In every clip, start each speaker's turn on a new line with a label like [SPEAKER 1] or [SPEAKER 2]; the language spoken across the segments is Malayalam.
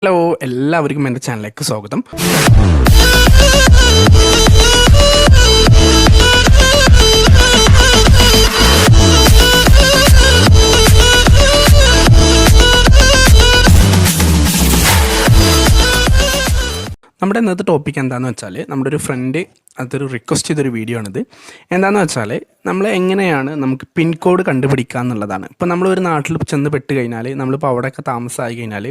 [SPEAKER 1] ഹലോ, എല്ലാവർക്കും എൻ്റെ ചാനലിലേക്ക് സ്വാഗതം. നമ്മുടെ ഇന്നത്തെ ടോപ്പിക് എന്താണെന്ന് വെച്ചാൽ, നമ്മുടെ ഒരു ഫ്രണ്ട് അതൊരു റിക്വസ്റ്റ് ചെയ്തൊരു വീഡിയോ ആണിത്. എന്താണെന്ന് വെച്ചാൽ, നമ്മൾ എങ്ങനെയാണ് നമുക്ക് പിൻ കോഡ് കണ്ടുപിടിക്കുക എന്നുള്ളതാണ്. ഇപ്പോൾ നമ്മളൊരു നാട്ടിൽ ചെന്ന് പെട്ട് കഴിഞ്ഞാൽ, നമ്മളിപ്പോൾ അവിടെയൊക്കെ താമസമായി കഴിഞ്ഞാൽ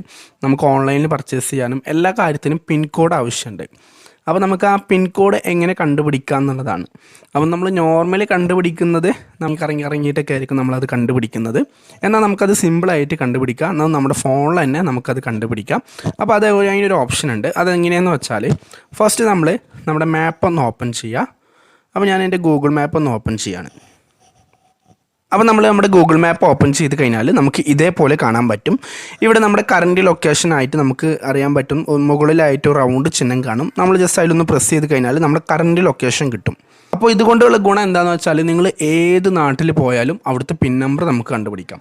[SPEAKER 1] നമുക്ക് ഓൺലൈനിൽ പർച്ചേസ് ചെയ്യാനും എല്ലാ കാര്യത്തിനും പിൻ കോഡ് ആവശ്യമുണ്ട്. അപ്പോൾ നമുക്ക് ആ പിൻ കോഡ് എങ്ങനെ കണ്ടുപിടിക്കുക എന്നുള്ളതാണ്. അപ്പം നമ്മൾ നോർമലി കണ്ടുപിടിക്കുന്നത് നമുക്ക് ഇറങ്ങിയിട്ടൊക്കെ ആയിരിക്കും നമ്മളത് കണ്ടുപിടിക്കുന്നത്. എന്നാൽ നമുക്കത് സിമ്പിളായിട്ട് കണ്ടുപിടിക്കാം. എന്നാൽ നമ്മുടെ ഫോണിൽ തന്നെ നമുക്കത് കണ്ടുപിടിക്കാം. അപ്പോൾ അത് അതിനൊരു ഓപ്ഷൻ ഉണ്ട്. അതെങ്ങനെയാണെന്ന് വെച്ചാൽ, ഫസ്റ്റ് നമ്മുടെ മാപ്പ് ഒന്ന് ഓപ്പൺ ചെയ്യുക. അപ്പോൾ ഞാൻ എൻ്റെ ഗൂഗിൾ മാപ്പ് ഒന്ന് ഓപ്പൺ ചെയ്യാണ്. അപ്പോൾ നമ്മുടെ ഗൂഗിൾ മാപ്പ് ഓപ്പൺ ചെയ്ത് കഴിഞ്ഞാൽ നമുക്ക് ഇതേപോലെ കാണാൻ പറ്റും. ഇവിടെ നമ്മുടെ കറൻറ്റ് ലൊക്കേഷനായിട്ട് നമുക്ക് അറിയാൻ പറ്റും. മുകളിലായിട്ട് റൗണ്ട് ചിഹ്നം കാണും. നമ്മൾ ജസ്റ്റ് അതിലൊന്ന് പ്രസ് ചെയ്ത് കഴിഞ്ഞാൽ നമ്മുടെ കറൻറ്റ് ലൊക്കേഷൻ കിട്ടും. അപ്പോൾ ഇതുകൊണ്ടുള്ള ഗുണം എന്താണെന്ന് വെച്ചാൽ, നിങ്ങൾ ഏത് നാട്ടിൽ പോയാലും അവിടുത്തെ പിൻ നമ്പർ നമുക്ക് കണ്ടുപിടിക്കാം.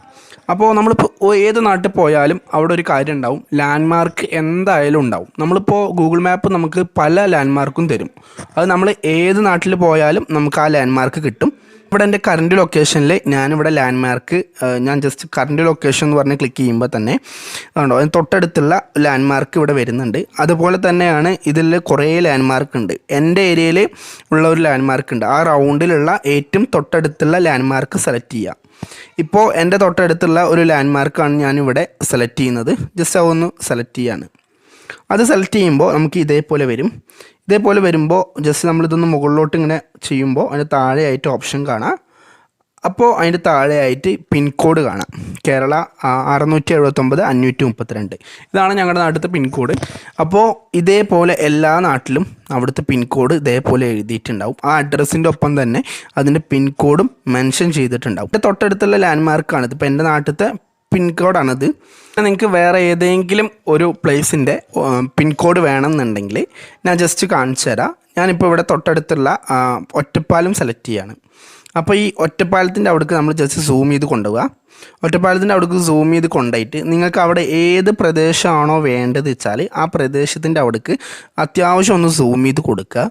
[SPEAKER 1] അപ്പോൾ നമ്മളിപ്പോൾ ഏത് നാട്ടിൽ പോയാലും അവിടെ ഒരു കാര്യം ഉണ്ടാവും, ലാൻഡ് മാർക്ക് എന്തായാലും ഉണ്ടാവും. നമ്മളിപ്പോൾ ഗൂഗിൾ മാപ്പ് നമുക്ക് പല ലാൻഡ് മാർക്കും തരും. അത് നമ്മൾ ഏത് നാട്ടിൽ പോയാലും നമുക്ക് ആ ലാൻഡ് മാർക്ക് കിട്ടും. ഇവിടെ എൻ്റെ കറൻറ്റ് ലൊക്കേഷനിൽ ഞാനിവിടെ ലാൻഡ് മാർക്ക് ഞാൻ ജസ്റ്റ് കറൻറ്റ് ലൊക്കേഷൻ എന്ന് പറഞ്ഞ് ക്ലിക്ക് ചെയ്യുമ്പോൾ തന്നെ കണ്ടോ, അതിന് തൊട്ടടുത്തുള്ള ലാൻഡ് മാർക്ക് ഇവിടെ വരുന്നുണ്ട്. അതുപോലെ തന്നെയാണ് ഇതിൽ കുറേ ലാൻഡ് മാർക്ക് ഉണ്ട്. എൻ്റെ ഏരിയയിൽ ഉള്ള ഒരു ലാൻഡ് മാർക്ക് ഉണ്ട്. ആ റൗണ്ടിലുള്ള ഏറ്റവും തൊട്ടടുത്തുള്ള ലാൻഡ് മാർക്ക് സെലക്ട് ചെയ്യുക. ഇപ്പോൾ എൻ്റെ തൊട്ടടുത്തുള്ള ഒരു ലാൻഡ് മാർക്കാണ് ഞാനിവിടെ സെലക്ട് ചെയ്യുന്നത്. ജസ്റ്റ് അതൊന്ന് സെലക്ട് ചെയ്യാണ്. അത് സെലക്ട് ചെയ്യുമ്പോൾ നമുക്ക് ഇതേപോലെ വരും. ഇതേപോലെ വരുമ്പോൾ ജസ്റ്റ് നമ്മളിതൊന്ന് മുകളിലോട്ട് ഇങ്ങനെ ചെയ്യുമ്പോൾ അതിൻ്റെ താഴെയായിട്ട് ഓപ്ഷൻ കാണാം. അപ്പോൾ അതിൻ്റെ താഴെയായിട്ട് പിൻ കോഡ് കാണാം. കേരള 679-532. ഇതാണ് ഞങ്ങളുടെ നാട്ടിലത്തെ പിൻ കോഡ്. അപ്പോൾ ഇതേപോലെ എല്ലാ നാട്ടിലും അവിടുത്തെ പിൻ കോഡ് ഇതേപോലെ എഴുതിയിട്ടുണ്ടാവും. ആ അഡ്രസ്സിൻ്റെ ഒപ്പം തന്നെ അതിൻ്റെ പിൻ കോഡും മെൻഷൻ ചെയ്തിട്ടുണ്ടാവും. തൊട്ടടുത്തുള്ള ലാൻഡ് മാർക്കാണിത്. ഇപ്പോൾ എൻ്റെ നാട്ടിലത്തെ പിൻ കോഡാണിത്. നിങ്ങൾക്ക് വേറെ ഏതെങ്കിലും ഒരു പ്ലേസിൻ്റെ പിൻ കോഡ് വേണമെന്നുണ്ടെങ്കിൽ ഞാൻ ജസ്റ്റ് കാണിച്ചു തരാം. ഞാനിപ്പോൾ ഇവിടെ തൊട്ടടുത്തുള്ള ഒറ്റപ്പാലം സെലക്ട് ചെയ്യാണ്. അപ്പോൾ ഈ ഒറ്റപ്പാലത്തിൻ്റെ അവിടേക്ക് നമ്മൾ ജസ്റ്റ് സൂം ചെയ്ത് കൊണ്ടുപോവുക. ഒറ്റപ്പാലത്തിൻ്റെ അവിടേക്ക് സൂം ചെയ്ത് കൊണ്ടുപോയിട്ട് നിങ്ങൾക്ക് അവിടെ ഏത് പ്രദേശമാണോ വേണ്ടത് വെച്ചാൽ ആ പ്രദേശത്തിൻ്റെ അവിടേക്ക് അത്യാവശ്യം ഒന്ന് സൂം ചെയ്ത് കൊടുക്കുക.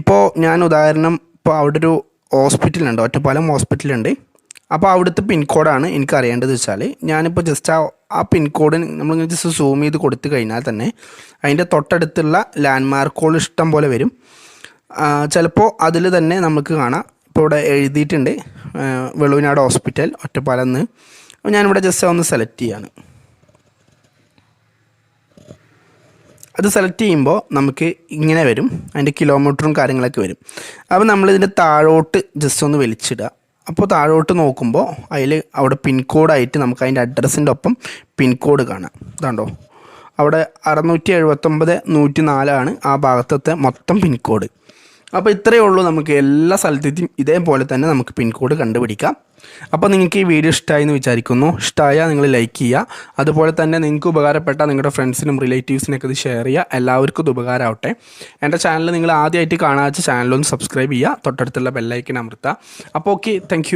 [SPEAKER 1] ഇപ്പോൾ ഞാൻ ഉദാഹരണം, ഇപ്പോൾ അവിടെ ഒരു ഹോസ്പിറ്റലുണ്ട്, ഒറ്റപ്പാലം ഹോസ്പിറ്റലുണ്ട്. അപ്പോൾ അവിടുത്തെ പിൻ കോഡാണ് എനിക്ക് അറിയേണ്ടത് വെച്ചാൽ, ഞാനിപ്പോൾ ജസ്റ്റ് ആ പിൻ കോഡ് നമ്മൾ ജസ്റ്റ് സൂം ചെയ്ത് കൊടുത്തു കഴിഞ്ഞാൽ തന്നെ അതിൻ്റെ തൊട്ടടുത്തുള്ള ലാൻഡ് മാർക്കുകൾ ഇഷ്ടം പോലെ വരും. ചിലപ്പോൾ അതിൽ തന്നെ നമുക്ക് കാണാം, ഇപ്പോൾ ഇവിടെ എഴുതിയിട്ടുണ്ട് വെളുവനാട് ഹോസ്പിറ്റൽ ഒറ്റപ്പാലം എന്ന്. അപ്പോൾ ഞാനിവിടെ ജസ്റ്റ് ഒന്ന് സെലക്ട് ചെയ്യാണ്. അത് സെലക്ട് ചെയ്യുമ്പോൾ നമുക്ക് ഇങ്ങനെ വരും, അതിൻ്റെ കിലോമീറ്ററും കാര്യങ്ങളൊക്കെ വരും. അപ്പോൾ നമ്മളിതിൻ്റെ താഴോട്ട് ജസ്റ്റ് ഒന്ന് വലിച്ചിടുക. അപ്പോൾ താഴോട്ട് നോക്കുമ്പോൾ അവിടെ പിൻ കോഡായിട്ട് നമുക്ക് അതിൻ്റെ അഡ്രസ്സിൻ്റെ ഒപ്പം പിൻ കോഡ് കാണാം. ഇതാണ്ടോ, അവിടെ 679-104 ആ ഭാഗത്തെ മൊത്തം പിൻ കോഡ്. അപ്പോൾ ഇത്രയേ ഉള്ളൂ. നമുക്ക് എല്ലാ സ്ഥലത്തേക്കും ഇതേപോലെ തന്നെ നമുക്ക് പിൻ കോഡ് കണ്ടുപിടിക്കാം. അപ്പോൾ നിങ്ങൾക്ക് ഈ വീഡിയോ ഇഷ്ടമായി എന്ന് വിചാരിക്കുന്നു. ഇഷ്ടമായാൽ നിങ്ങൾ ലൈക്ക് ചെയ്യുക. അതുപോലെ തന്നെ നിങ്ങൾക്ക് ഉപകാരപ്പെട്ട നിങ്ങളുടെ ഫ്രണ്ട്സിനും റിലേറ്റീവ്സിനൊക്കെ ഇത് ഷെയർ ചെയ്യുക. എല്ലാവർക്കും ഇത് ഉപകാരമാവട്ടെ. എൻ്റെ ചാനൽ നിങ്ങൾ ആദ്യമായിട്ട് കാണാത്ത ചാനലൊന്ന് സബ്സ്ക്രൈബ് ചെയ്യുക. തൊട്ടടുത്തുള്ള ബെല്ലൈക്കൻ അമർത്തുക. അപ്പോൾ ഓക്കെ, താങ്ക്